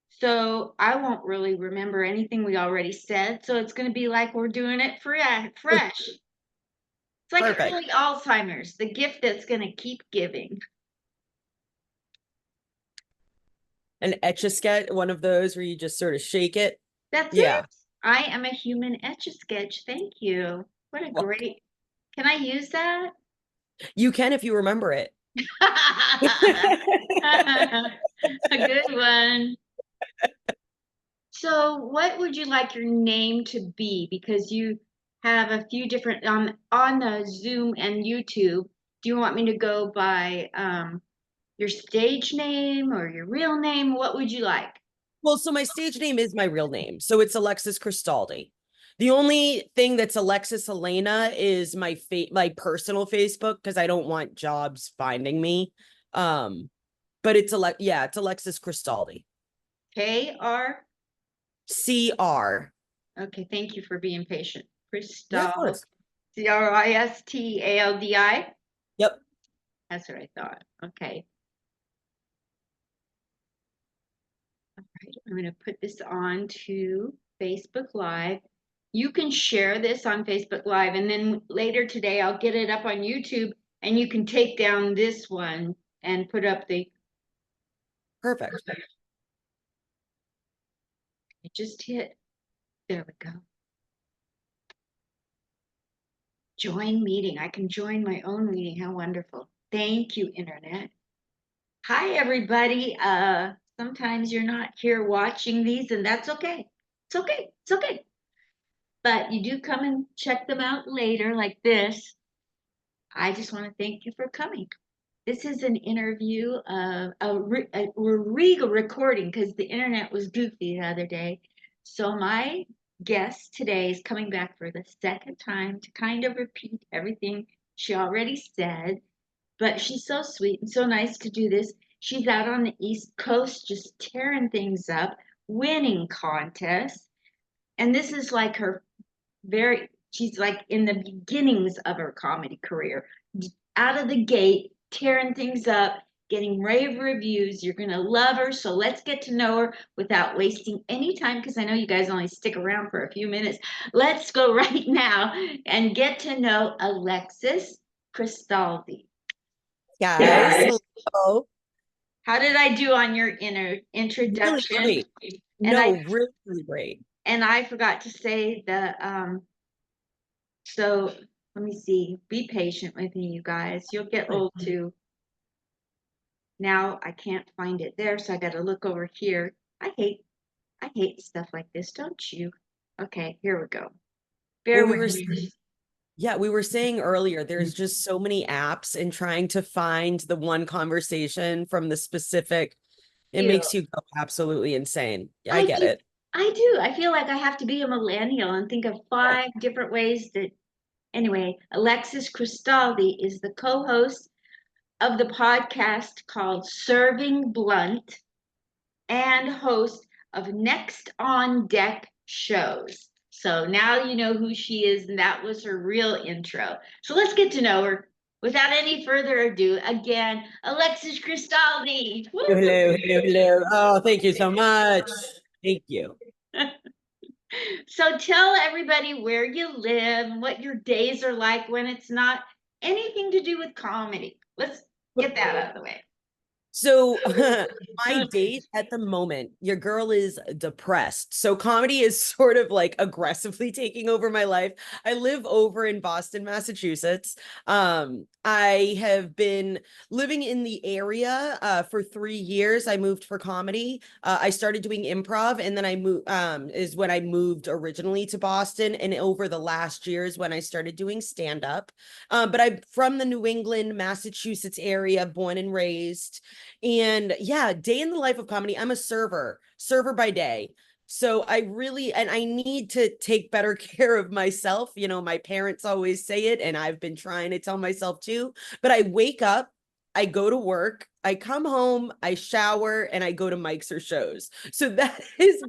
So I won't really remember anything we already said. So it's going to be like we're doing it fresh. It's like Perfect. early Alzheimer's, the gift that's going to keep giving. An Etch-a-Sketch, one of those where you just sort of shake it. That's it. Yeah. I am a human etch-a-sketch. Thank you. What a Well, great. Can I use that? you can if you remember it. A good one. So, what would you like your name to be? Because you have a few different on the Zoom and YouTube. Do you want me to go by your stage name or your real name? What would you like? Well, so my stage name is my real name. So it's Alexis Cristaldi. The only thing that's Alexis Helena is my personal Facebook because I don't want jobs finding me. But it's Alexis Cristaldi. KR. CR. Okay, thank you for being patient. Yeah, of Cristal. course. Cristaldi. Yep. That's what I thought. Okay. All right. I'm going to put this on to Facebook Live. You can share this on Facebook Live, and then later today I'll get it up on YouTube, and you can take down this one and put up the. Perfect. It just hit. There we go. Join meeting. I can join my own meeting. How wonderful. Thank you, Internet. Hi, everybody. Sometimes you're not here watching these, and that's okay. It's okay. It's okay. But you do come and check them out later, like this. I just want to thank you for coming. This is an interview, we're re-recording because the internet was goofy the other day. So my guest today is coming back for the second time to kind of repeat everything she already said. But she's so sweet and so nice to do this. She's out on the East Coast just tearing things up, winning contests. And this is like her she's like in the beginnings of her comedy career. Out of the gate, tearing things up, getting rave reviews. You're going to love her. So let's get to know her without wasting any time because I know you guys only stick around for a few minutes. Let's go right now and get to know Alexis Cristaldi. Guys, Guys, hello. how did I do on your Really introduction? great. And No, really, really great. I forgot to say the so let me see. Be patient with me, you guys. You'll get old too. Now I can't find it there, so I got to look over here. I hate stuff like this, don't you? Okay, here we go. Well, Bear with me. we were saying earlier, there's just so many apps and trying to find the one conversation from the specific, it You. makes you go absolutely insane. I I get do. it. I do. I feel like I have to be a millennial and think of Yeah. 5 different ways that. Anyway, Alexis Cristaldi is the co-host of the podcast called Serving Blunt and host of Next on Deck shows. So now you know who she is, and that was her real intro. So let's get to know her. Without any further ado, again, Alexis Cristaldi. Hello, hello, hello. Oh, thank you so much. Thank you. So tell everybody where you live and what your days are like when it's not anything to do with comedy. Let's get that out of the way. So my date at the moment, your girl is depressed. So comedy is sort of like aggressively taking over my life. I live over in Boston, Massachusetts. I have been living in the area for 3 years. I moved for comedy. I started doing improv, and then I moved is when I moved originally to Boston. And over the last years when I started doing stand-up. But I'm from the New England, Massachusetts area, born and raised. And yeah, day in the life of comedy. I'm a server by day. So I need to take better care of myself. You know, my parents always say it, and I've been trying to tell myself too. But I wake up, I go to work, I come home, I shower, and I go to mics or shows. So that is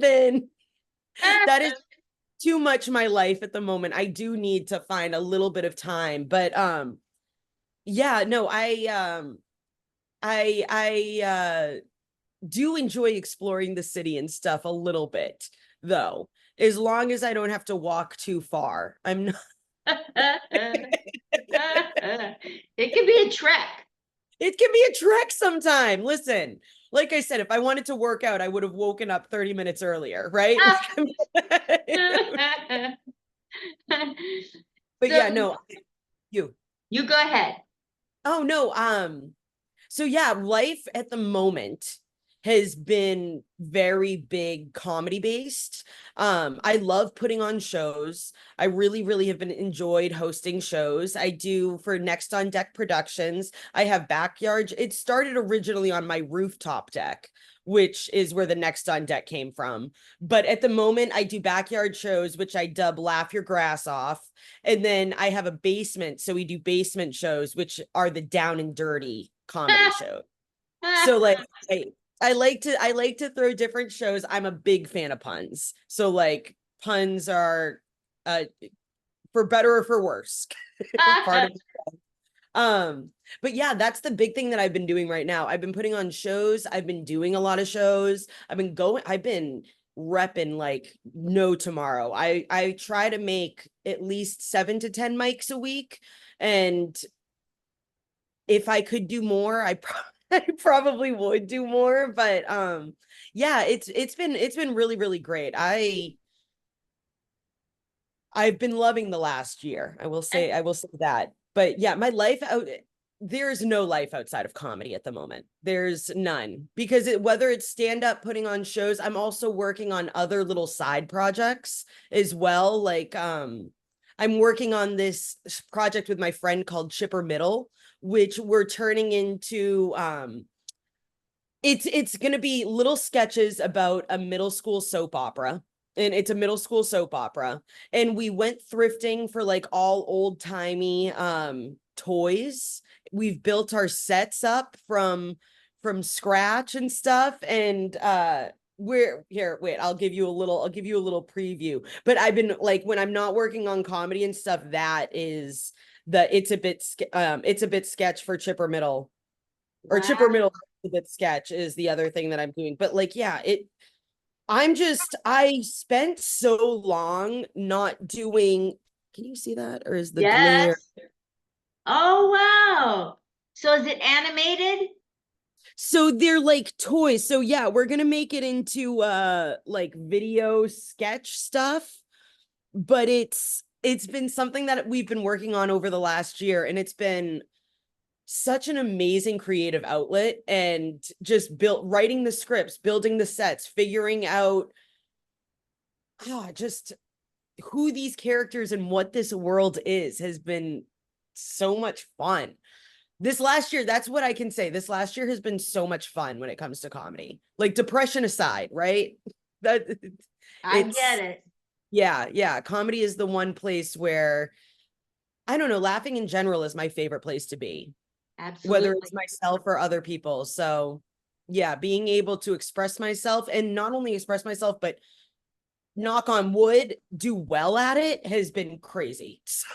too much my life at the moment. I do need to find a little bit of time. But yeah, no, I do enjoy exploring the city and stuff a little bit, though, as long as I don't have to walk too far. I'm not. It can be a trek. It can be a trek sometime. Listen, like I said, if I wanted to work out, I would have woken up 30 minutes earlier, right? But So yeah, no, you. you go ahead. Oh no, so yeah, life at the moment has been very big comedy based. I love putting on shows. I really, really have been enjoyed hosting shows. I do for Next on Deck Productions. I have backyard. It started originally on my rooftop deck, which is where the Next on Deck came from. But at the moment, I do backyard shows, which I dub Laugh Your Grass Off. And then I have a basement. So we do basement shows, which are the down and dirty comedy shows. So like I like to throw different shows. I'm a big fan of puns. So like puns are uh for better or for worse part of um but yeah, that's the big thing that I've been doing right now. I've been putting on shows. I've been doing a lot of shows. I've been repping like no tomorrow. I try to make at least 7 to 10 mics a week, and if I could do more, I probably would do more, but yeah, it's been really really great. I've been loving the last year. I will say that. But yeah, my life out there's no life outside of comedy at the moment. There's none, because whether it's stand up, putting on shows, I'm also working on other little side projects as well. Like I'm working on this project with my friend called Chipper Middle, which we're turning into it's going to be little sketches about a middle school soap opera, and it's a middle school soap opera, and we went thrifting for like all old-timey toys. We've built our sets up from scratch and stuff, and we're here. Wait, I'll give you a little preview. But I've been like, when I'm not working on comedy and stuff, that is the it's a bit sketch for Chipper Middle, or Wow. Chipper Middle a bit sketch is the other thing that I'm doing. But like, yeah, I spent so long not doing. Can you see that? Or is the glare? Yes. Oh, wow. So is it animated? So they're like toys. So yeah, we're gonna make it into like video sketch stuff, but it's been something that we've been working on over the last year, and it's been such an amazing creative outlet, and just built writing the scripts, building the sets, figuring out just who these characters and what this world is has been so much fun. This last year, that's what I can say. This last year has been so much fun when it comes to comedy. Like depression aside, right? That I get it's it. yeah, yeah. Comedy is the one place where I don't know, laughing in general is my favorite place to be, whether Absolutely. it's myself or other people. So, yeah, being able to express myself, and not only express myself, but knock on wood, do well at it, has been crazy. So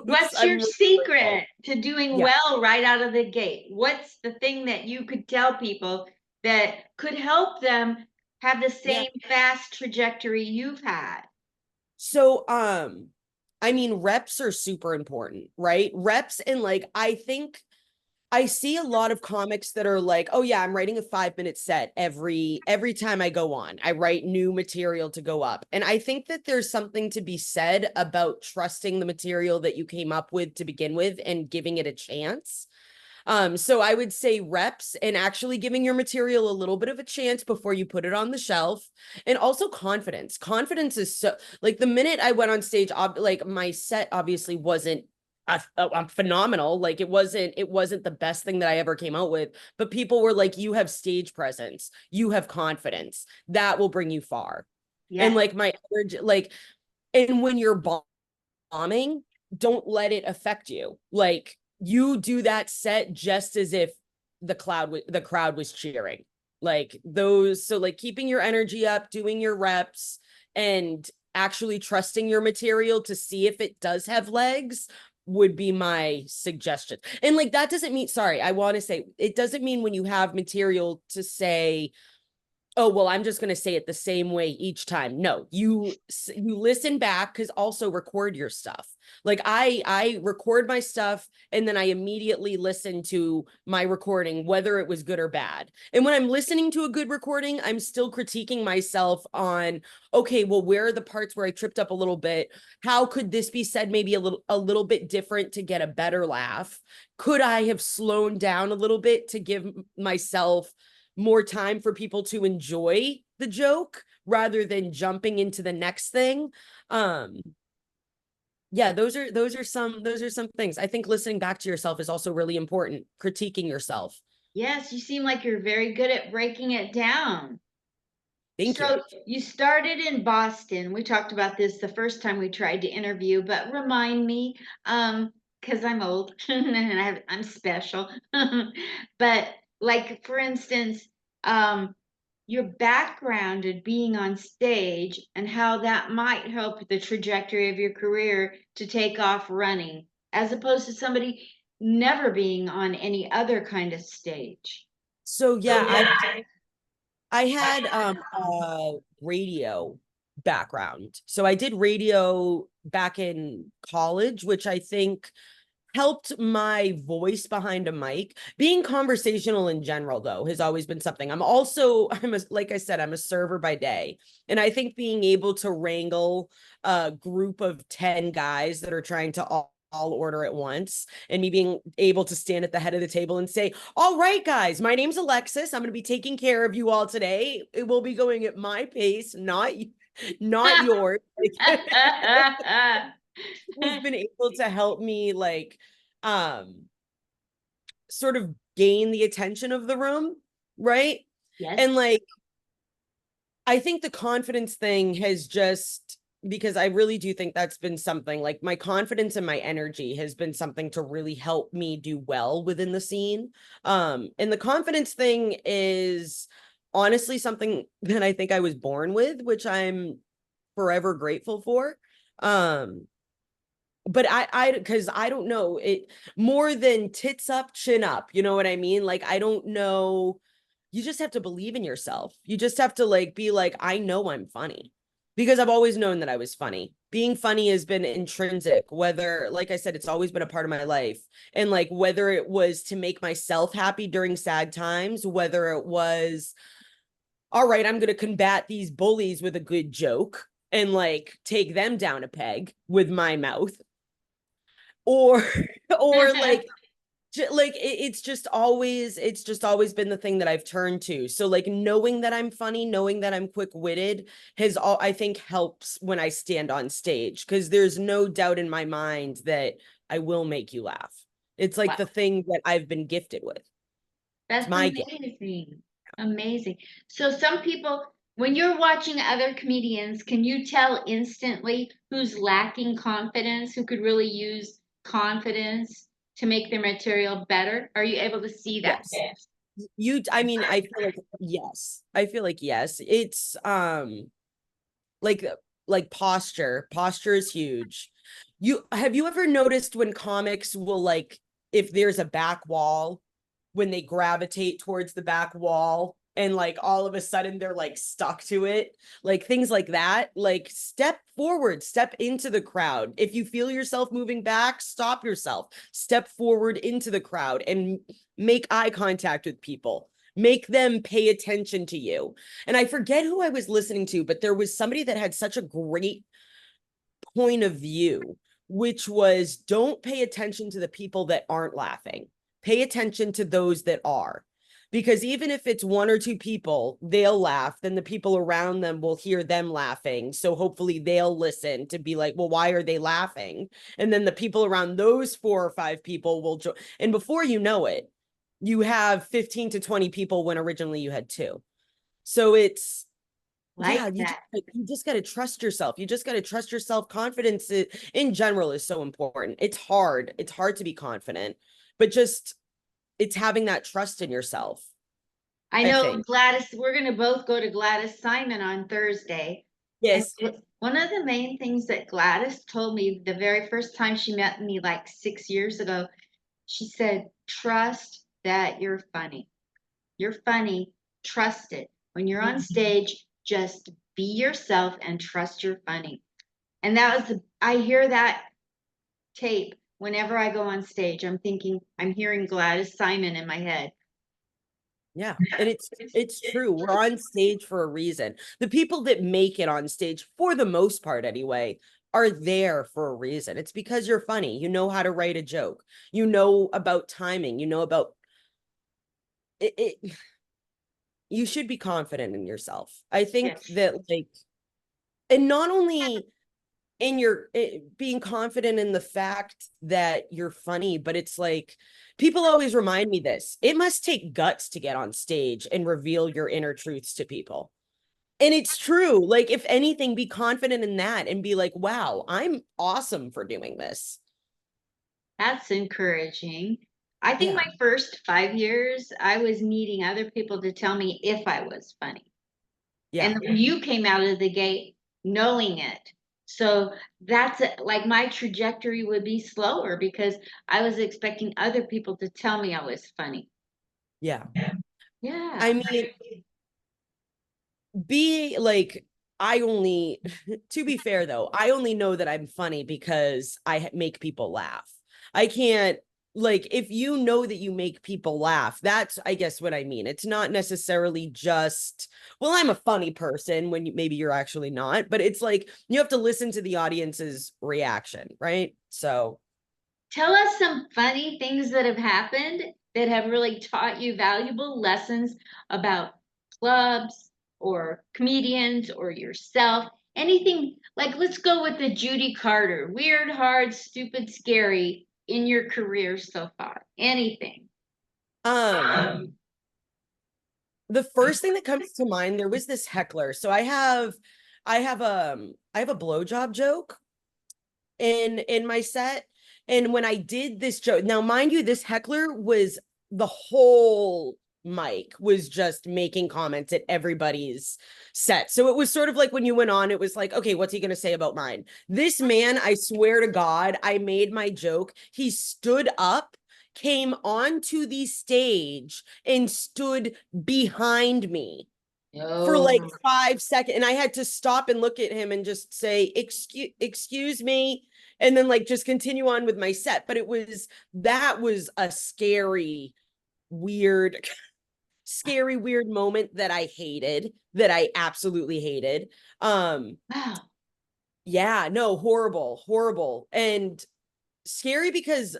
What's I'm your really secret grateful. to doing Yeah. well right out of the gate? What's the thing that you could tell people that could help them have the Yeah. same fast trajectory you've had? So, I mean, reps are super important, right? Reps, and like, I think I see a lot of comics that are like, oh yeah, I'm writing a 5 minute set every time I go on. I write new material to go up. And I think that there's something to be said about trusting the material that you came up with to begin with and giving it a chance. So I would say reps, and actually giving your material a little bit of a chance before you put it on the shelf. And also confidence. Confidence is so, like, the minute I went on stage, like my set obviously wasn't phenomenal. Like it wasn't the best thing that I ever came out with, but people were like, you have stage presence, you have confidence, that will bring you far. And Yes. like my energy, like, and when you're bombing, don't let it affect you. Like, you do that set just as if the crowd was cheering. Like those, so like keeping your energy up, doing your reps, and actually trusting your material to see if it does have legs would be my suggestion. And like that doesn't mean, sorry, I want to say it doesn't mean when you have material to say, oh, well, I'm just going to say it the same way each time. No, you listen back, because also record your stuff. Like I record my stuff and then I immediately listen to my recording, whether it was good or bad. And when I'm listening to a good recording, I'm still critiquing myself on, okay, well, where are the parts where I tripped up a little bit? How could this be said maybe a little bit different to get a better laugh? Could I have slowed down a little bit to give myself more time for people to enjoy the joke rather than jumping into the next thing? Yeah, those are some things. I think listening back to yourself is also really important, critiquing yourself. Yes, you seem like you're very good at breaking it down. Thank you. So you started in Boston. We talked about this the first time we tried to interview, but remind me, because I'm old and I'm special. But like for instance, your background in being on stage and how that might help the trajectory of your career to take off running, as opposed to somebody never being on any other kind of stage. So So yeah, yeah, I had a radio background. So I did radio back in college, which I think helped my voice behind a mic. Being conversational in general, though, has always been something. Like I said, I'm a server by day. And I think being able to wrangle a group of 10 guys that are trying to all order at once, and me being able to stand at the head of the table and say, all right, guys, my name's Alexis. I'm going to be taking care of you all today. It will be going at my pace, not yours. Has been able to help me like um sort of gain the attention of the room, right? yes. And like I think the confidence thing has just, because I really do think that's been something, like my confidence and my energy has been something to really help me do well within the scene. And the confidence thing is honestly something that I think I was born with, which I'm forever grateful for. But because I don't know it more than tits up, chin up. You know what I mean? Like, I don't know. You just have to believe in yourself. You just have to like be like, I know I'm funny, because I've always known that I was funny. Being funny has been intrinsic, whether, like I said, it's always been a part of my life. And like, whether it was to make myself happy during sad times, whether it was, all right, I'm going to combat these bullies with a good joke and like take them down a peg with my mouth, or or like it's just always been the thing that I've turned to. So like knowing that I'm funny, knowing that I'm quick-witted has all, I think, helps when I stand on stage, because there's no doubt in my mind that I will make you laugh. It's like Wow, the thing that I've been gifted with. It's that's my gift. amazing. Amazing. So some people, when you're watching other comedians, can you tell instantly who's lacking confidence, who could really use confidence to make their material better? Are you able to see that? Yes. I mean, I feel like yes. I feel like yes. It's like posture is huge. You ever noticed when comics will, like, if there's a back wall, when they gravitate towards the back wall and like all of a sudden they're like stuck to it, like things like that, like step forward, step into the crowd. If you feel yourself moving back, stop yourself, step forward into the crowd and make eye contact with people, make them pay attention to you. And I forget who I was listening to, but there was somebody that had such a great point of view, which was, don't pay attention to the people that aren't laughing. Pay attention to those that are. Because even if it's one or two people, they'll laugh, then the people around them will hear them laughing. So hopefully they'll listen to be like, well, why are they laughing? And then the people around those 4 or 5 people will join. And before you know it, you have 15 to 20 people when originally you had 2. So it's, Like yeah, you just, that. you just got to trust yourself. You just got to trust yourself. Confidence in general is so important. It's hard. It's hard to be confident, but just it's having that trust in yourself, I I know think. Gladys, we're going to both go to Gladys Simon on Thursday. And Yes. one of the main things that Gladys told me the very first time she met me like 6 years ago, she said, trust that you're funny. You're funny. Trust it. When you're on stage, just be yourself and trust you're funny. And I hear that tape whenever I go on stage. I'm hearing Gladys Simon in my head. Yeah. And it's true. We're on stage for a reason. The people that make it on stage, for the most part anyway, are there for a reason. It's because you're funny. You know how to write a joke. You know about timing. You know about it. You should be confident in yourself. I think Yes. that like, and not only in your being confident in the fact that you're funny, but it's like people always remind me this. It must take guts to get on stage and reveal your inner truths to people. And it's true. Like, if anything, be confident in that and be like, wow, I'm awesome for doing this. That's encouraging. I think Yeah. my first 5 years, I was needing other people to tell me if I was funny. And Yeah. you came out of the gate knowing it. So like my trajectory would be slower because I was expecting other people to tell me I was funny. Yeah. I Yeah. mean, be like, I only, to be fair though, I only know that I'm funny because I make people laugh. I can't, like, if you know that you make people laugh, that's, I guess, what I mean. It's not necessarily just, well, I'm a funny person when maybe you're actually not, but it's like you have to listen to the audience's reaction, right? So, Tell us some funny things that have happened that have really taught you valuable lessons about clubs or comedians or yourself. Anything like, let's go with the Judy Carter, weird, hard, stupid, scary in your career so far. Anything. um, the first thing that comes to mind, there was this heckler. So I have a blowjob joke in my set. And when I did this joke, now mind you, this heckler was the whole mic was just making comments at everybody's set. So it was sort of like when you went on, it was like, okay, what's he going to say about mine? This man, I swear to God, I made my joke. He stood up, came onto the stage, and stood behind me for like Oh, 5 seconds, and I had to stop and look at him and just say excuse me, and then like just continue on with my set. But that was a scary, weird scary, weird moment that I hated, that I absolutely hated. um wow. yeah, no, horrible, horrible, and scary because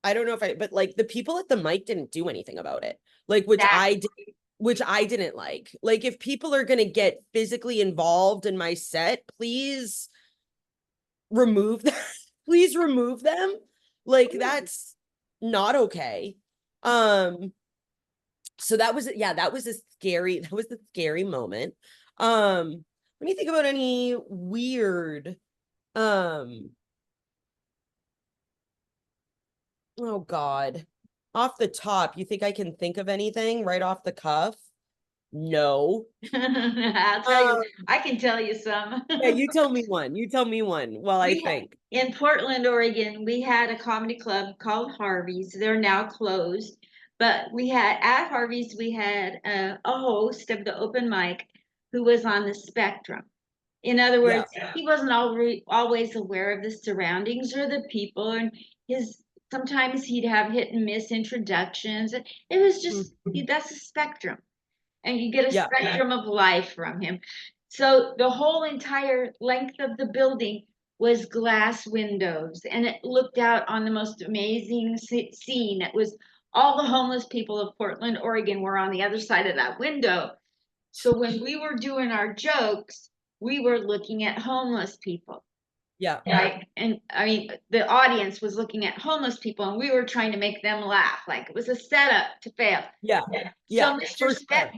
I don't know if but like the people at the mic didn't do anything about it, like That which I didn't like. Like, if people are going to get physically involved in my set, please remove them. Please remove them. Like, that's not okay. Um so that was, yeah, that was a scary moment. Let me think about any weird, um oh God. Off the top, you think I can think of anything right off the cuff? No. I'll tell you, Um, I can tell you some. yeah, you tell me one. You tell me one while I We had, think. in Portland, Oregon, we had a comedy club called Harvey's. They're now closed, but we had at Harvey's we had a host of the open mic who was on the spectrum. In other Yeah. words, he wasn't always aware of the surroundings or the people, and his sometimes he'd have hit and miss introductions. It was just Mhm. that's a spectrum, and you get a Yeah. spectrum of life from him. So the whole entire length of the building was glass windows, and it looked out on the most amazing scene. It was all the homeless people of Portland, Oregon were on the other side of that window. So when we were doing our jokes, we were looking at homeless people. Yeah. Right. And I mean, the audience was looking at homeless people and we were trying to make them laugh. Like it was a setup to fail. Yeah. Yeah. So Mr. For sure.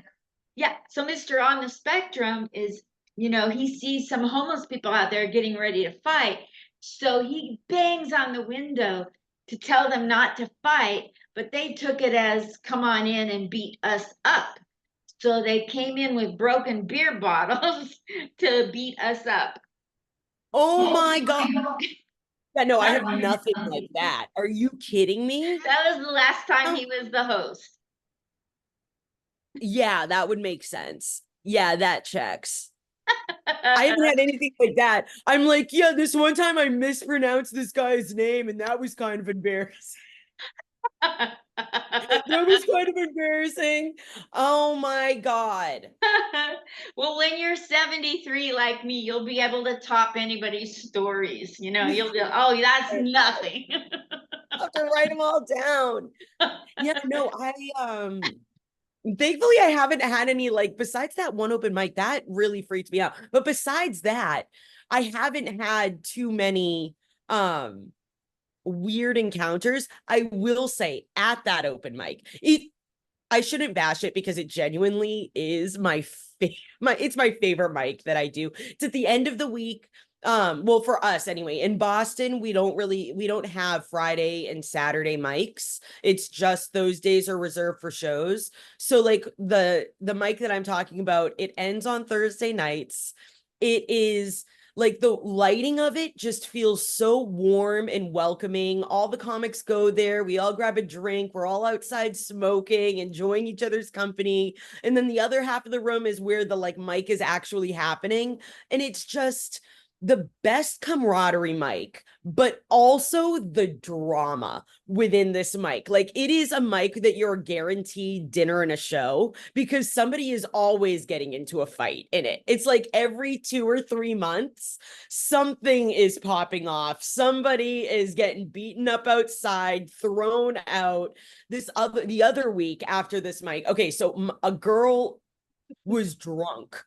Yeah. So Mr. on the spectrum is, he sees some homeless people out there getting ready to fight. So he bangs on the window to tell them not to fight, but they took it as come on in and beat us up. So they came in with broken beer bottles to beat us up. Oh my God. Yeah, no, I have nothing like that. Are you kidding me? That was the last time Oh, he was the host. yeah, that would make sense. Yeah, that checks. I haven't had anything like that. I'm like, yeah, this one time I mispronounced this guy's name, and that was kind of embarrassing. That was kind of embarrassing. Oh my God. Well, when you're 73 like me, you'll be able to top anybody's stories. You know, you'll be, oh, that's I nothing. have to write them all down. Yeah, no, thankfully I haven't had any like besides that one open mic that really freaked me out. But besides that, I haven't had too many weird encounters. I will say at that open mic, I shouldn't bash it because it genuinely is it's my favorite mic that I do. It's at the end of the week. Well, for us anyway. In Boston, we don't have Friday and Saturday mics. It's just those days are reserved for shows. So like the mic that I'm talking about, it ends on Thursday nights. It is like the lighting of it just feels so warm and welcoming. All the comics go there. We all grab a drink. We're all outside smoking, enjoying each other's company. And then the other half of the room is where the like mic is actually happening. And it's just the best camaraderie mic, but also the drama within this mic. Like it is a mic that you're guaranteed dinner and a show because somebody is always getting into a fight in it. It's like every 2 or 3 months, something is popping off. Somebody is getting beaten up outside, thrown out. The other week after this mic, okay, so a girl was drunk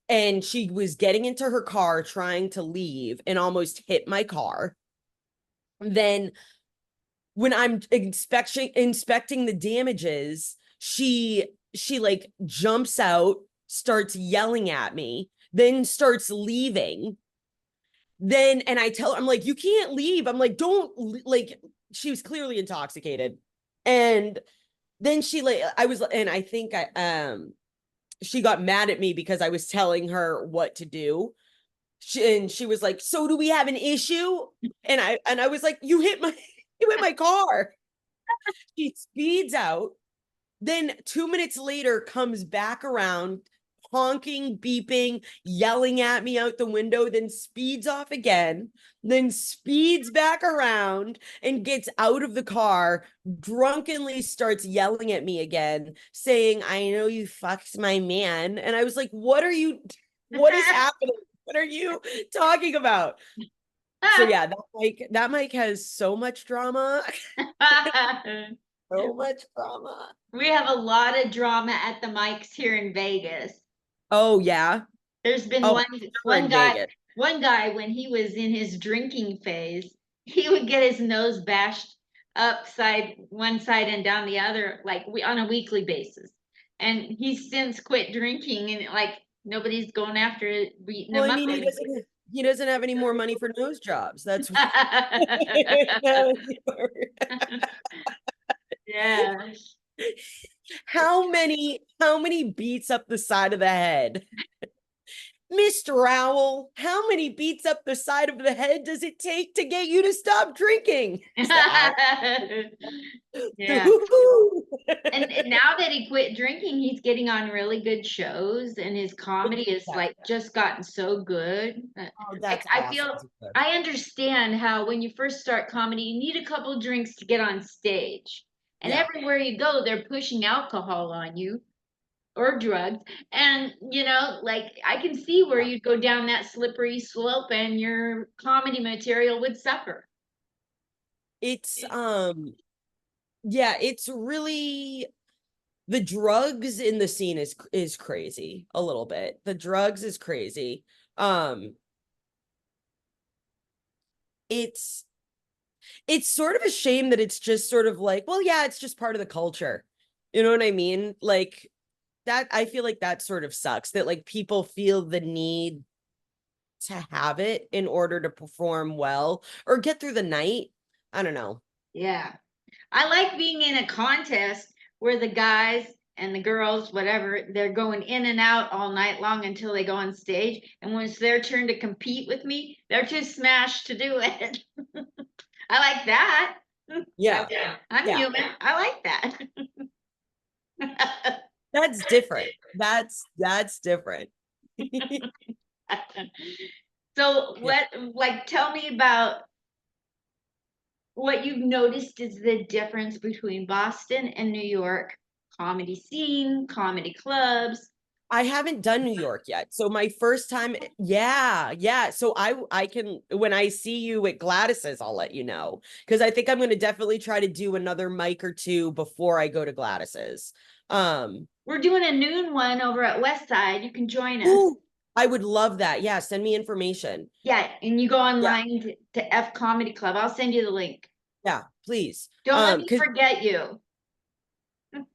and she was getting into her car trying to leave and almost hit my car. Then when I'm inspecting the damages, she like jumps out, starts yelling at me, then starts leaving. Then and I tell her, I'm like, you can't leave. I'm like, don't like she was clearly intoxicated. And then she like I was and I think I she got mad at me because I was telling her what to do. She was like, "So do we have an issue?" And I was like, you hit my car." She speeds out. Then 2 minutes later comes back around, honking, beeping, yelling at me out the window, then speeds off again, then speeds back around and gets out of the car, drunkenly starts yelling at me again, saying, "I know you fucked my man." And I was like, what is happening? What are you talking about? So yeah, that mic has so much drama. So much drama. We have a lot of drama at the mics here in Vegas. Oh yeah. There's been Oh, we're one in guy Vegas. one guy when he was in his drinking phase, he would get his nose bashed upside one side and down the other like we on a weekly basis. And he's since quit drinking and like nobody's going after it, beating Well, him I up mean, anymore. he doesn't have any more money for nose jobs. That's Yeah. how many beats up the side of the head? Mr. Owl, how many beats up the side of the head does it take to get you to stop drinking? It's the owl. Yeah. And now that he quit drinking, he's getting on really good shows, and his comedy is Yeah. like just gotten so good. Oh, Like that's I awesome. feel I understand how when you first start comedy, you need a couple drinks to get on stage. And Yeah. everywhere you go, they're pushing alcohol on you or drugs. And like I can see where you'd go down that slippery slope and your comedy material would suffer. It's yeah, it's really the drugs in the scene is crazy a little bit. The drugs is crazy. Um it's it's sort of a shame that it's just sort of like, well, yeah, it's just part of the culture. You know what I mean? Like that I feel like that sort of sucks that like people feel the need to have it in order to perform well or get through the night. I don't know. Yeah. I like being in a contest where the guys and the girls, whatever, they're going in and out all night long until they go on stage. And when it's their turn to compete with me, they're too smashed to do it. I like that. Yeah. I'm Yeah. human. I like that. That's different. That's different. So Yeah. like, tell me about what you've noticed is the difference between Boston and New York comedy scene, comedy clubs. I haven't done New York yet. So my first time, yeah, yeah. So I can when I see you at Gladys's, I'll let you know. Because I think I'm gonna definitely try to do another mic or two before I go to Gladys's. Um, We're doing a noon one over at West Side. You can join us. ooh, I would love that. Yeah, send me information. Yeah, and you go Yeah, online to F Comedy Club. I'll send you the link. yeah, please. Don't let me Because forget you.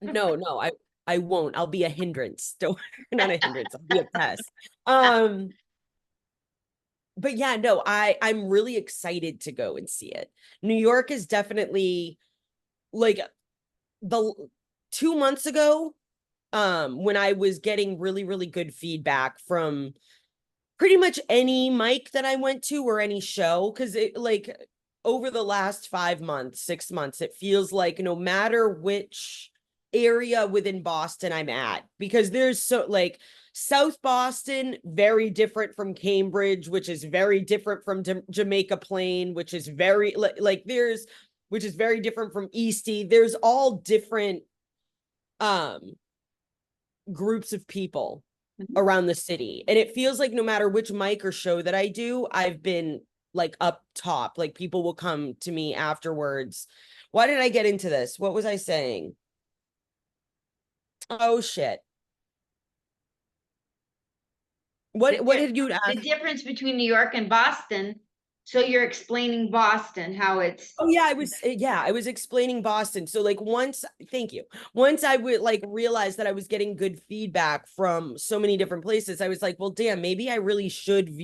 no, I won't. I'll be a hindrance. Don't not a hindrance. I'll be a pest. Um, but yeah, no, I'm really excited to go and see it. New York is definitely like the 2 months ago, when I was getting really, really good feedback from pretty much any mic that I went to or any show, because it like over the last 5 months, 6 months, it feels like no matter which area within Boston I'm at, because there's so like South Boston, very different from Cambridge, which is very different from Jamaica Plain, which is very like there's which is very different from Eastie. There's all different um groups of people around the city. And it feels like no matter which mic or show that I do, I've been like up top. Like people will come to me afterwards. Why did I get into this? What was I saying? Oh shit. The, What di- did you the ask? difference between New York and Boston. So you're explaining Boston, how it's. Oh yeah, I was explaining Boston. So like once, thank you. Once I would like realize that I was getting good feedback from so many different places, I was like, well, damn, maybe I really should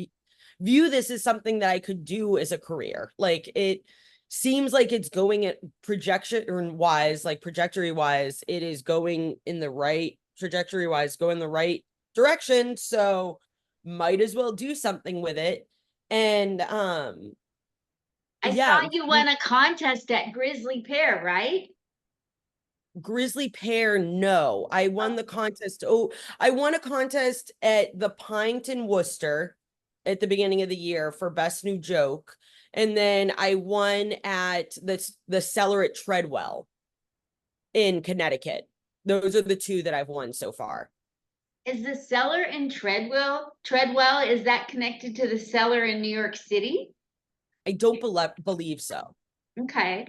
view this as something that I could do as a career. Like it seems like it's going at projection wise, like trajectory wise, it is going in the right trajectory wise, go in the right direction. So might as well do something with it. And I yeah, saw you won a contest at Grizzly Pear, right? Grizzly Pear, no. I won the contest. Oh, I won a contest at the Pint in Worcester at the beginning of the year for best new joke. And then I won at the cellar at Treadwell in Connecticut. Those are the two that I've won so far. Is the cellar in Treadwell, is that connected to the cellar in New York City? I don't believe so. Okay.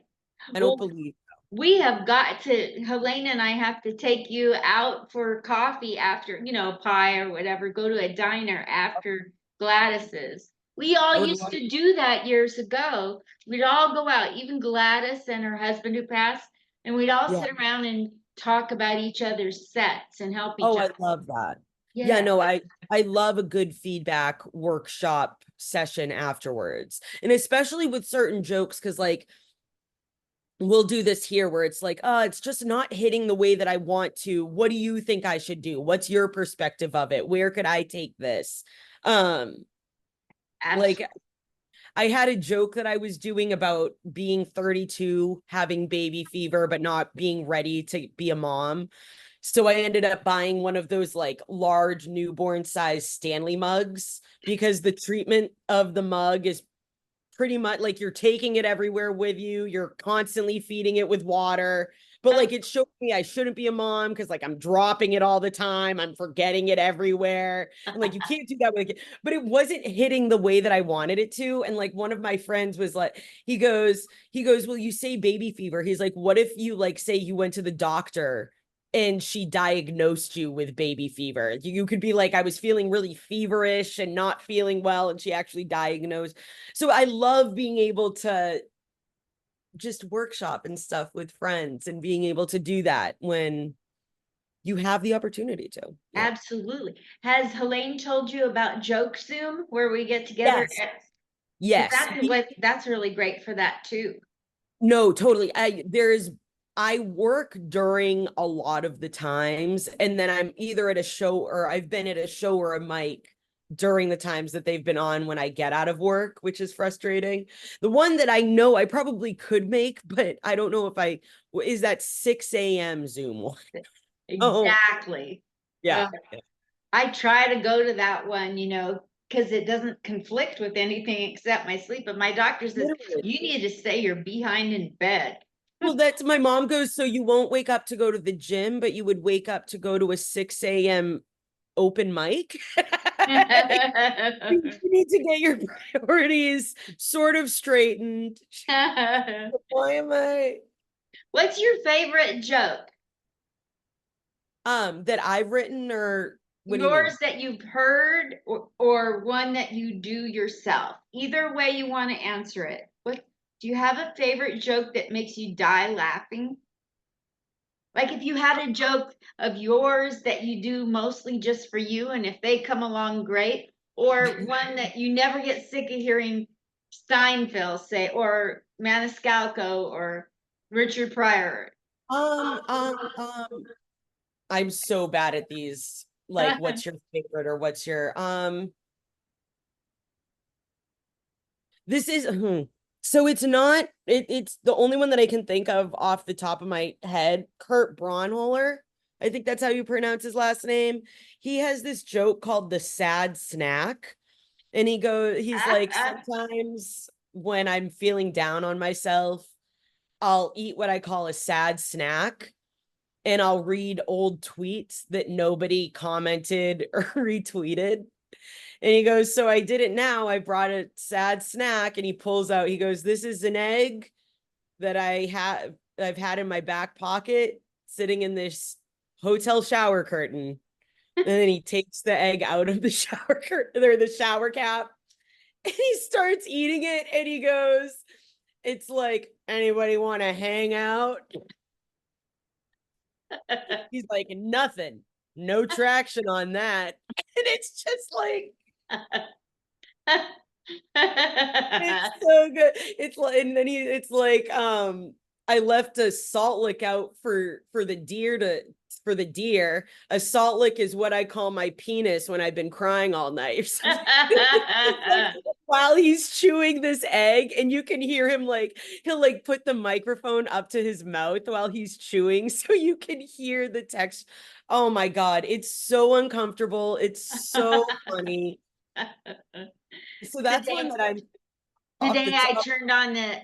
I don't Well, believe. we have got to, Helena and I have to take you out for coffee after, pie or whatever, go to a diner after Gladys's. We all I would used love. to do that years ago. We'd all go out, even Gladys and her husband who passed, and we'd all Yeah. sit around and talk about each other's sets and help each Oh, I other. love that. Yeah, Yeah, no, I love a good feedback workshop session afterwards. And especially with certain jokes cuz like we'll do this here where it's like, it's just not hitting the way that I want to. What do you think I should do? What's your perspective of it? Where could I take this? Um like absolutely. I had a joke that I was doing about being 32, having baby fever, but not being ready to be a mom. So I ended up buying one of those like large newborn size Stanley mugs because the treatment of the mug is pretty much like you're taking it everywhere with you. You're constantly feeding it with water. But like it showed me I shouldn't be a mom because like I'm dropping it all the time. I'm forgetting it everywhere. And like you can't do that with a kid. But it wasn't hitting the way that I wanted it to. And like one of my friends was like, he goes, well, you say baby fever. He's like, what if you like say you went to the doctor and she diagnosed you with baby fever? You could be like, I was feeling really feverish and not feeling well, and she actually diagnosed. So I love being able to just workshop and stuff with friends and being able to do that when you have the opportunity to. Yeah. Absolutely. Has Helene told you about Joke Zoom where we get together? Yes. Because Yes. that's really great for that too. No, totally. There's I work during a lot of the times, and then I'm either at a show or I've been at a show or a mic during the times that they've been on when I get out of work, which is frustrating. The one that I know I probably could make, but I don't know if I is that 6 a.m. Zoom one. Oh, Exactly. yeah. I try to go to that one, because it doesn't conflict with anything except my sleep. But my doctor says, Literally. you need to say you're behind in bed. Well, that's my mom goes, so you won't wake up to go to the gym, but you would wake up to go to a 6 a.m. open mic. You need to get your priorities sort of straightened. Why am I What's your favorite joke? that I've written, or what do you mean? Yours that you've heard, or one that you do yourself? Either way you want to answer it. What do you have a favorite joke that makes you die laughing? Like if you had a joke of yours that you do mostly just for you, and if they come along, great, or one that you never get sick of hearing Steinfeld say, or Maniscalco, or Richard Pryor. Um, um, um, I'm so bad at these. Like, what's your favorite or what's your this is so it's not it's the only one that I can think of off the top of my head. Kurt Braunholer, I think that's how you pronounce his last name. He has this joke called the sad snack, and he's like, sometimes when I'm feeling down on myself, I'll eat what I call a sad snack, and I'll read old tweets that nobody commented or retweeted. And he goes, so I did it now. I brought a sad snack. And he pulls out, he goes, this is an egg that I've had in my back pocket sitting in this hotel shower curtain. And then he takes the egg out of the shower curtain or the shower cap, and he starts eating it. And he goes, it's like, anybody want to hang out? He's like, nothing, no traction on that. And it's just like, it's so good. It's like, and then it's like, I left a salt lick out for the deer to for the deer. A salt lick is what I call my penis when I've been crying all night or something. It's like while he's chewing this egg, and you can hear him like he'll like put the microphone up to his mouth while he's chewing, so you can hear the text. Oh my God, it's so uncomfortable. It's so funny. So that's one Today, that I'm off today the top.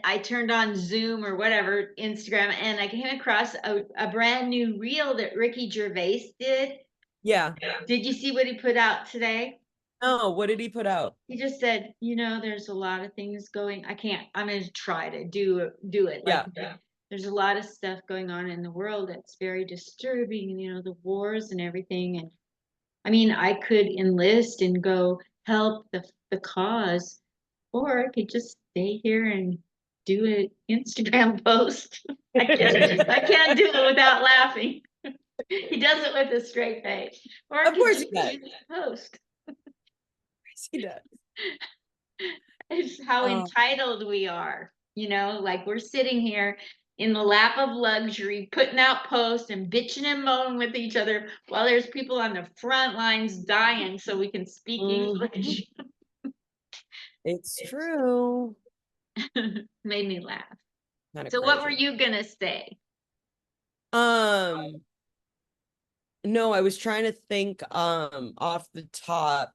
I turned on Zoom or whatever, Instagram, and I came across a brand new reel that Ricky Gervais did. Yeah. Did you see what he put out today? Oh, what did he put out? He just said, there's a lot of things going. I'm going to try to do it. Like, Yeah. there's a lot of stuff going on in the world that's very disturbing, the wars and everything. And I mean, I could enlist and go help the cause, or I could just stay here and do an Instagram post. I can't do it without laughing. He does it with a straight face. Or I Of could course just he does. Of post. course he does. It's how Oh. entitled we are. Like we're sitting here in the lap of luxury, putting out posts and bitching and moaning with each other while there's people on the front lines dying so we can speak Mhm. English. It's true. Made me laugh. Kind of So what were crazy. you gonna say? Um, no, I was trying to think off the top.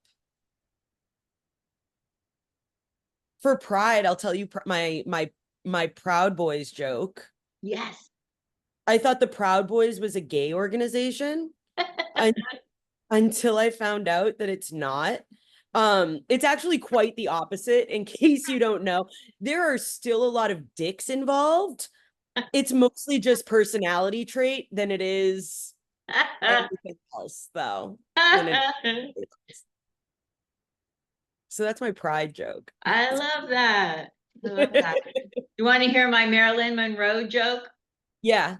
For Pride, I'll tell you my Proud Boys joke. Yes. I thought the Proud Boys was a gay organization. I until I found out that it's not. It's actually quite the opposite. In case you don't know, there are still a lot of dicks involved. It's mostly just personality trait than it is anything else, though. Than it is. So that's my pride joke. I love that. I love that. You want to hear my Marilyn Monroe joke? Yeah.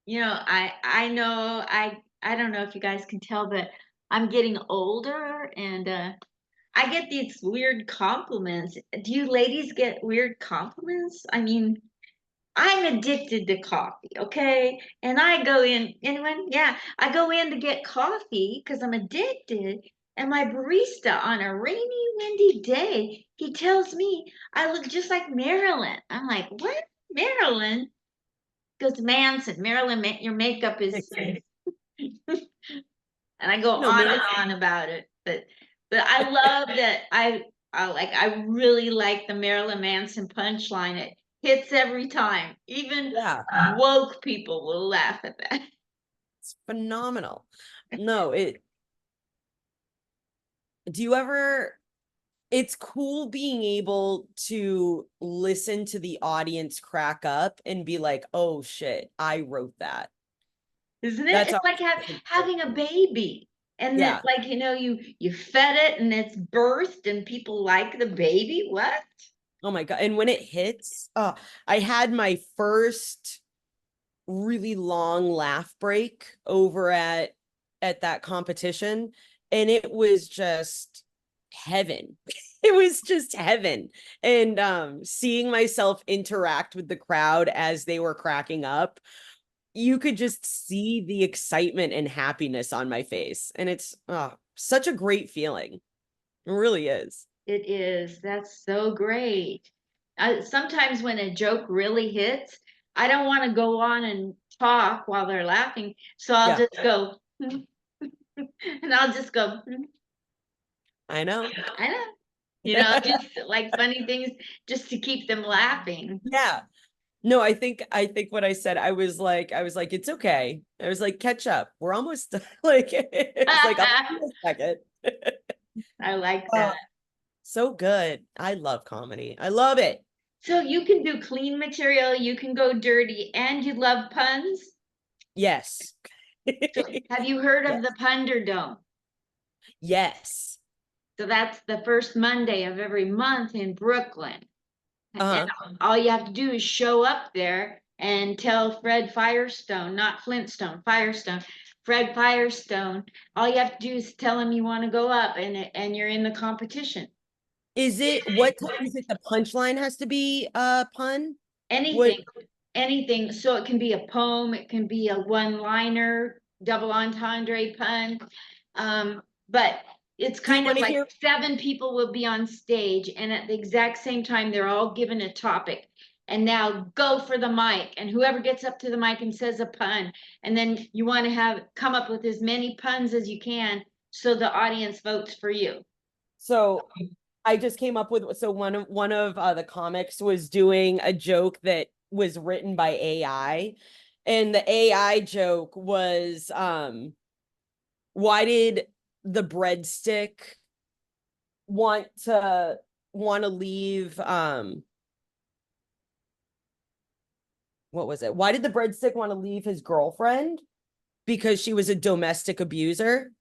I know I don't know if you guys can tell, but I'm getting older, and I get these weird compliments. Do you ladies get weird compliments? I mean, I'm addicted to coffee, okay? And I go in, anyone? Yeah, I go in to get coffee because I'm addicted. And my barista on a rainy, windy day, he tells me I look just like Marilyn. I'm like, what? Marilyn? Goes Manson. Marilyn, your makeup is, and I go No, on man. and on about it. But I love that I really like the Marilyn Manson punchline. It hits every time. Even Yeah, woke people will laugh at that. it's phenomenal. No, it do you ever it's cool being able to listen to the audience crack up and be like, oh shit, I wrote that. Isn't it? That's It's like always having a baby. And then yeah. like, you fed it and it's birthed and people like the baby. What? Oh my God. And when it hits, I had my first really long laugh break over at that competition, and it was just heaven. It was just heaven. And seeing myself interact with the crowd as they were cracking up, you could just see the excitement and happiness on my face, and it's such a great feeling. It really is. It is. That's so great. Sometimes when a joke really hits, I don't want to go on and talk while they're laughing. So I'll Yeah, just go, and I'll just go, I know. I know, just like funny things just to keep them laughing. Yeah. No, I think what I was like, it's okay. I was like, catch up. We're almost like it was like I'll give you a second. I like Oh, that. so good. I love comedy. I love it. So you can do clean material, you can go dirty, and you love puns. Yes. So have you heard of Yes. the Punderdome? Yes. So that's the first Monday of every month in Brooklyn. And Uh-huh. all you have to do is show up there and tell Fred Firestone, not Flintstone, Firestone, Fred Firestone. All you have to do is tell him you want to go up, and you're in the competition. Is it what is it the punchline has to be pun? What Anything, anything. So it can be a poem, it can be a one-liner, double entendre pun. But it's do you kind of want to like hear? seven people will be on stage, and at the exact same time, they're all given a topic. And now go for the mic, and whoever gets up to the mic and says a pun, and then you want to have come up with as many puns as you can, so the audience votes for you. So I just came up with so one of the comics was doing a joke that was written by AI, and the AI joke was why did the breadstick want to leave what was it? Why did the breadstick want to leave his girlfriend? Because she was a domestic abuser.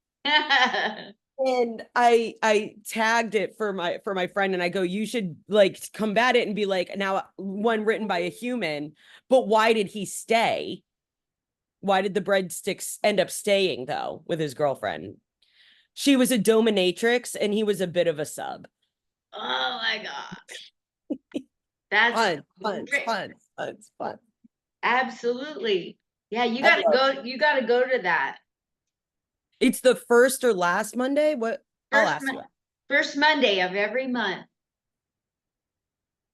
And I tagged it for my friend, and I go, you should like combat it and be like, now one written by a human, but why did he stay? Why did the breadsticks end up staying though with his girlfriend? She was a dominatrix and he was a bit of a sub. Oh my gosh. That's Fun, fun, great. fun, fun, fun. Absolutely. Yeah, I love you gotta go to that. it's the first or last Monday. What I'll First ask you. Mon- First Monday of every month.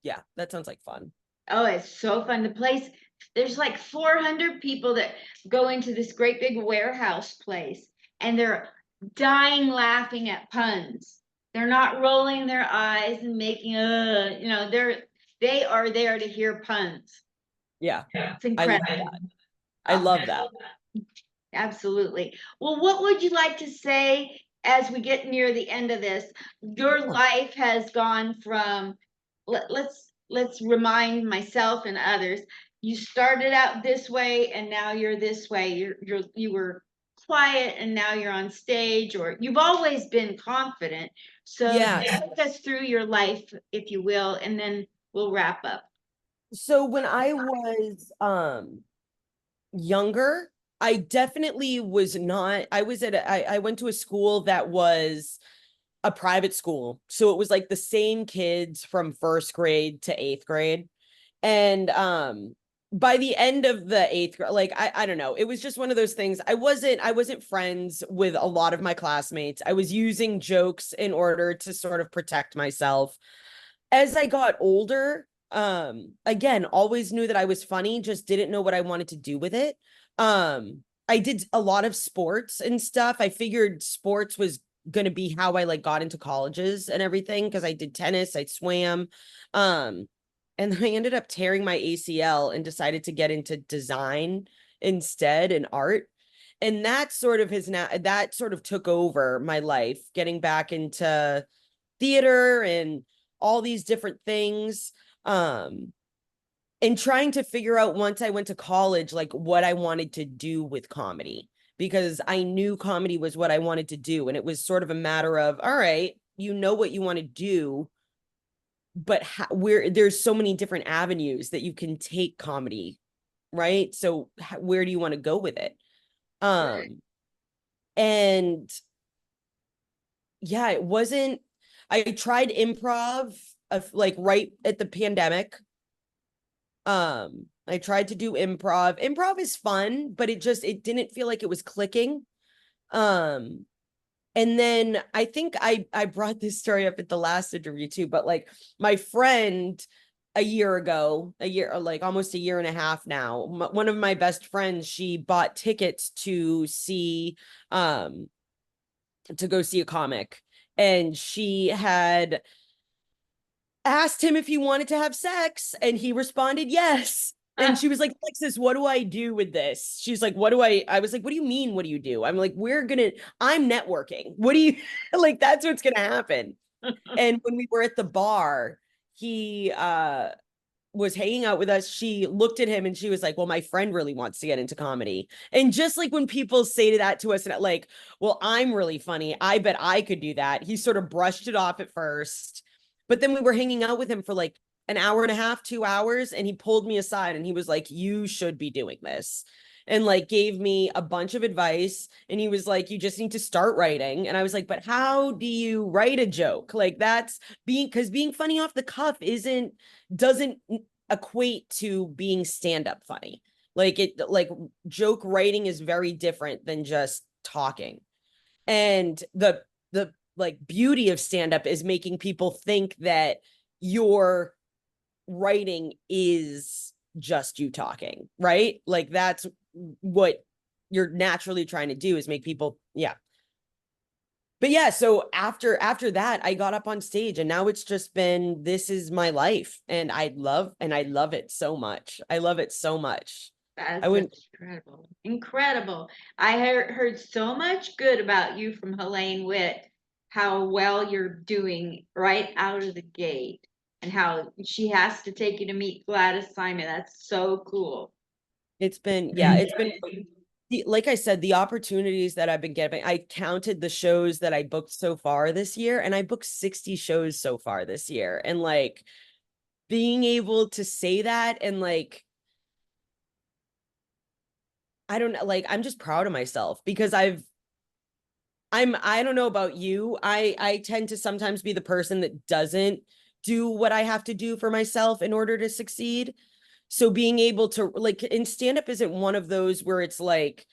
Yeah, that sounds like fun. Oh, it's so fun. The place, there's like 400 people that go into this great big warehouse place, and they're dying laughing at puns. They're not rolling their eyes and making they are there to hear puns. Yeah, It's I love incredible. that. I Oh, love that. absolutely. Well, what would you like to say as we get near the end of this? Your Yeah. life has gone from let's remind myself and others. You started out this way and now you're this way. You were quiet and now you're on stage, or you've always been confident. So Yeah. take us through your life, if you will, and then we'll wrap up. So when I was younger, I definitely was not. I went to a school that was a private school. So it was like the same kids from first grade to eighth grade. And by the end of the eighth grade, like I don't know, it was just one of those things. I wasn't friends with a lot of my classmates. I was using jokes in order to sort of protect myself. As I got older, again, always knew that I was funny, just didn't know what I wanted to do with it. I did a lot of sports and stuff. I figured sports was going to be how I like got into colleges and everything because I did tennis, I swam. Um, and then I ended up tearing my ACL and decided to get into design instead and art. And that sort of has now that sort of took over my life, getting back into theater and all these different things. Um, and trying to figure out once I went to college, like what I wanted to do with comedy, because I knew comedy was what I wanted to do. And it was sort of a matter of, all right, you know what you want to do, but where there's so many different avenues that you can take comedy, right? So where do you want to go with it? Right. Um, and yeah, it wasn't, I tried improv of like right at the pandemic. I tried to do improv. Improv is fun, but it didn't feel like it was clicking. Um, and then I think I brought this story up at the last interview too, but like my friend a year ago, a year or like almost a year and a half now, one of my best friends, she bought tickets um to go see a comic, and she had asked him if he wanted to have sex, and he responded yes. And she was like, Alexis, what do I do with this? She's like, what do I was like, what do you mean, what do you do? I'm like, I'm networking. What do you like? That's what's gonna happen. And when we were at the bar, he was hanging out with us. She looked at him and she was like, well, my friend really wants to get into comedy. And just like when people say that to us, and like, well, I'm really funny, I bet I could do that, he sort of brushed it off at first. But then we were hanging out with him for like an hour and a half, 2 hours, and he pulled me aside and he was like, you should be doing this, and like gave me a bunch of advice. And he was like, you just need to start writing. And I was like, but how do you write a joke? Like that's because being funny off the cuff doesn't equate to being stand-up funny. Like joke writing is very different than just talking. And the like beauty of stand-up is making people think that your writing is just you talking, right? Like that's what you're naturally trying to do, is make people, yeah. But yeah, so after that, I got up on stage, and now it's just been, this is my life, and I love it so much. I love it so much. I That's wouldn't incredible. Incredible. I heard so much good about you from Helene Witt, how well you're doing right out of the gate, and how she has to take you to meet Gladys Simon. That's so cool. it's been, yeah, it's been, like I said, the opportunities that I've been getting. I counted the shows that I booked so far this year, and I booked 60 shows so far this year. And like being able to say that, and like I don't know, like I'm just proud of myself because I don't know about you. I tend to sometimes be the person that doesn't do what I have to do for myself in order to succeed. So being able to like in stand up isn't one of those where it's like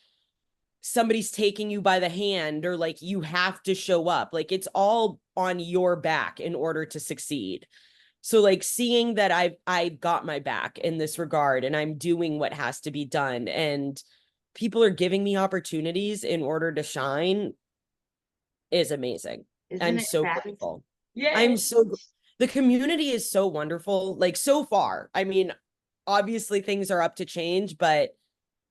somebody's taking you by the hand, or like you have to show up. Like it's all on your back in order to succeed. So like seeing that I've got my back in this regard, and I'm doing what has to be done, and people are giving me opportunities in order to shine, is amazing. Isn't I'm it so fabulous? grateful. Yay. I'm so The community is so wonderful. Like so far, I mean, obviously things are up to change, but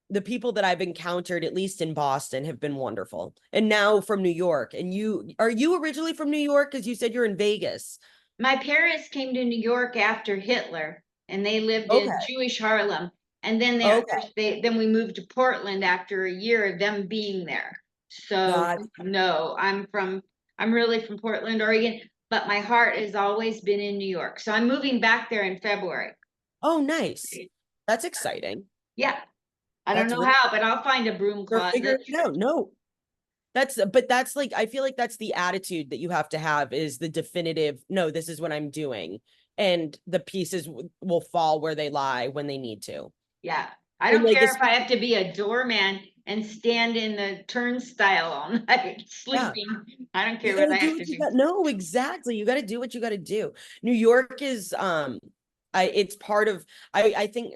the people that I've encountered, at least in Boston, have been wonderful. And now from New York. And are you originally from New York? Because you said you're in Vegas. My parents came to New York after Hitler, and they lived in Okay. Jewish Harlem. And then Okay. then we moved to Portland after a year of them being there. So God. no, I'm really from Portland, Oregon, but my heart has always been in New York. So I'm moving back there in February. Oh, nice. That's exciting. Yeah, I don't That's know really, how, but I'll find a broom they're closet. figuring it out. No, but that's like, I feel like that's the attitude that you have to have, is the definitive, no, this is what I'm doing. And the pieces will fall where they lie when they need to. Yeah. I And don't like, care if I have to be a doorman and stand in the turnstile all night yeah, sleeping. I don't you care got what to I do have to what you do. got. No, exactly. You got to do what you got to do. New York is, it's part of, I think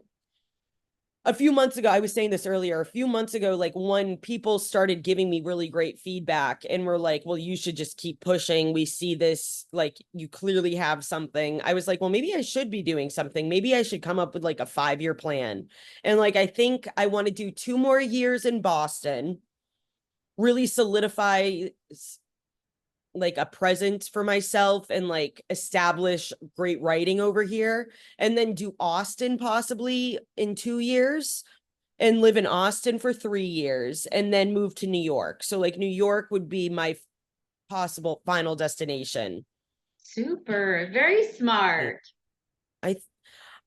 a few months ago, I was saying this earlier, a few months ago, like when people started giving me really great feedback and were like, well, you should just keep pushing. We see this, like you clearly have something. I was like, well, maybe I should be doing something. Maybe I should come up with like a 5-year plan. And like, I think I want to do 2 more years in Boston, really solidify like a presence for myself and like establish great writing over here, and then do Austin possibly in 2 years and live in Austin for 3 years and then move to New York. So like New York would be my possible final destination. Super. Very smart. I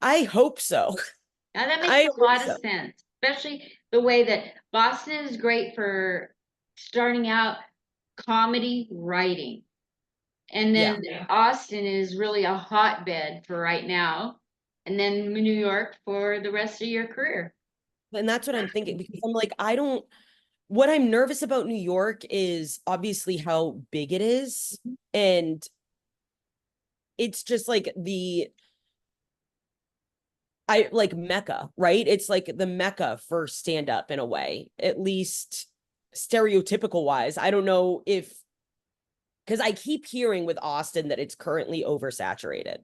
I hope so. Now that makes I a hope lot of so. sense, especially the way that Boston is great for starting out comedy writing. And Yeah. then Austin is really a hotbed for right now. And then New York for the rest of your career. And that's what I'm thinking, because I'm like, I don't, what I'm nervous about New York is obviously how big it is. And it's just like I like Mecca, right? It's like the Mecca for stand up in a way, at least stereotypical wise. I don't know if, because I keep hearing with Austin that it's currently oversaturated,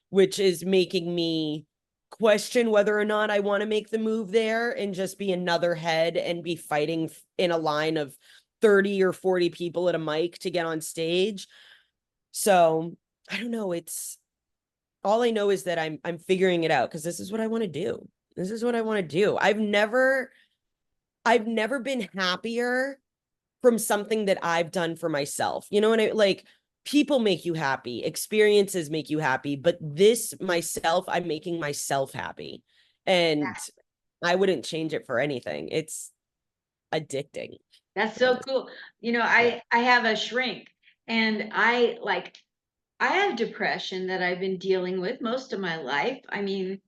which is making me question whether or not I want to make the move there and just be another head and be fighting in a line of 30 or 40 people at a mic to get on stage. So I don't know. It's all I know is that I'm figuring it out because this is what I want to do. This is what I want to do. I've never been happier from something that I've done for myself. You know what I like? People make you happy, experiences make you happy, but this myself, I'm making myself happy. And I wouldn't change it for anything. It's addicting, That's so honestly. cool. Yeah. I have a shrink and I have depression that I've been dealing with most of my life. I mean,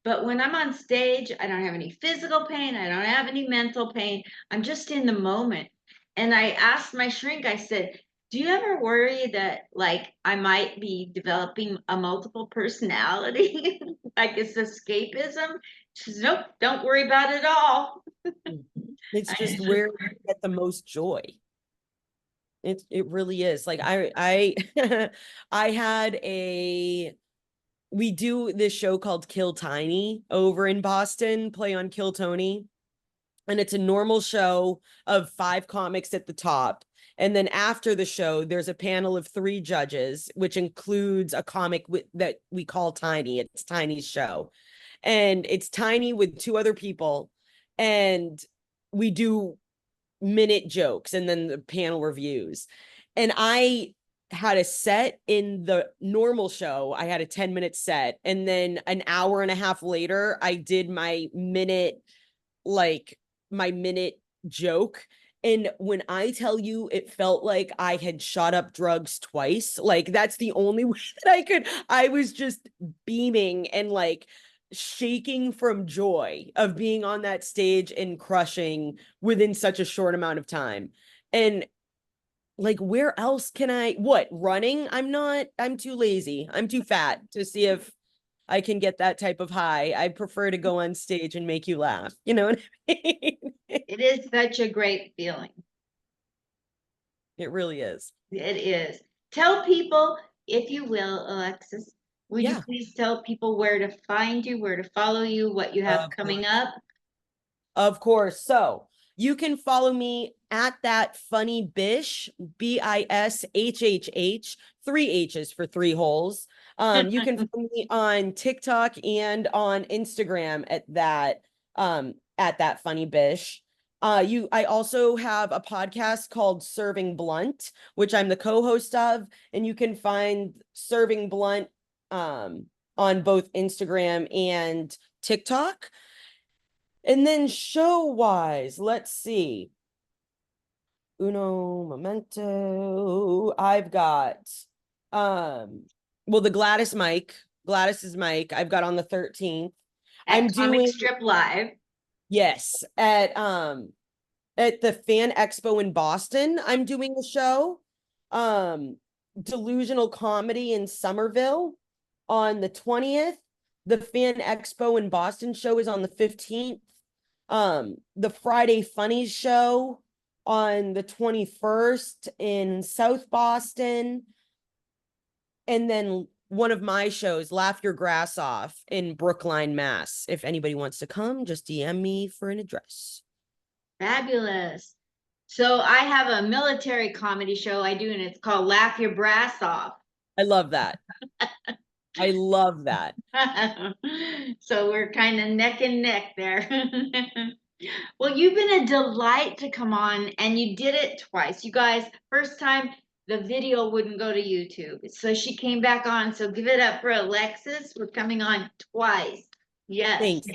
but when I'm on stage, I don't have any physical pain. I don't have any mental pain. I'm just in the moment. And I asked my shrink, I said, do you ever worry that like I might be developing a multiple personality? Like it's escapism? She says, nope, don't worry about it all. It's just where you get the most joy. It really is. Like I I had a we do this show called Kill Tiny over in Boston, play on Kill Tony. And it's a normal show of 5 comics at the top. And then after the show, there's a panel of 3 judges, which includes a comic that we call Tiny. It's Tiny's show. And it's Tiny with 2 other people. And we do minute jokes and then the panel reviews. And I had a set in the normal show. I had a 10-minute set. And then an hour and a half later, I did like my minute joke. And when I tell you, it felt like I had shot up drugs twice. Like that's the only way that I was just beaming and like shaking from joy of being on that stage and crushing within such a short amount of time. And like, where else can what, running? I'm too lazy. I'm too fat to see if I can get that type of high. I prefer to go on stage and make you laugh. You know what I mean? It is such a great feeling. It really is. It is. Tell people, if you will, Alexis, would you Yeah, please tell people where to find you, where to follow you, what you have of coming course. up? Of course. So you can follow me at that funny bish, BISHHH, 3 H's for 3 holes. You can find me on TikTok and on Instagram at that funny bish. I also have a podcast called Serving Blunt, which I'm the co-host of, and you can find Serving Blunt on both Instagram and TikTok. And then show wise, let's see. Uno momento. I've got um well the Gladys Mike. Gladys's Mike. I've got on the 13th. At I'm Comic doing, Strip Live. yes, at the Fan Expo in Boston. I'm doing a show. Um, Delusional Comedy in Somerville on the 20th. The Fan Expo in Boston show is on the 15th. The Friday Funnies show on the 21st in South Boston. And then one of my shows, Laugh Your Grass Off in Brookline, Mass. If anybody wants to come, just DM me for an address. Fabulous. So I have a military comedy show I do, and it's called Laugh Your Brass Off. I love that. I love that. So we're kind of neck and neck there. Well, you've been a delight to come on, and you did it twice. You guys, first time the video wouldn't go to YouTube. So she came back on. So give it up for Alexis. We're coming on twice. Yes. Thanks.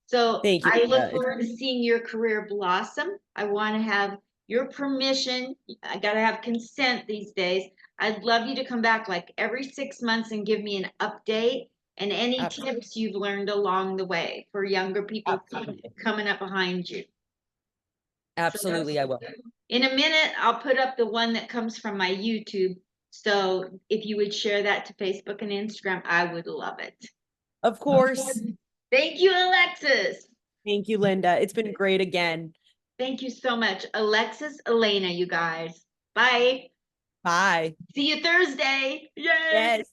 So Thank you. I look It's forward to seeing your career blossom. I want to have your permission. I got to have consent these days. I'd love you to come back like every 6 months and give me an update and any absolutely, tips you've learned along the way for younger people absolutely, coming up behind you. So absolutely, I will. in a minute, I'll put up the one that comes from my YouTube. So if you would share that to Facebook and Instagram, I would love it. Of course. Thank you, Alexis. Thank you, Linda. It's been great again. Thank you so much. Alexis, Elena, you guys. Bye. Bye. See you Thursday. Yay. Yes.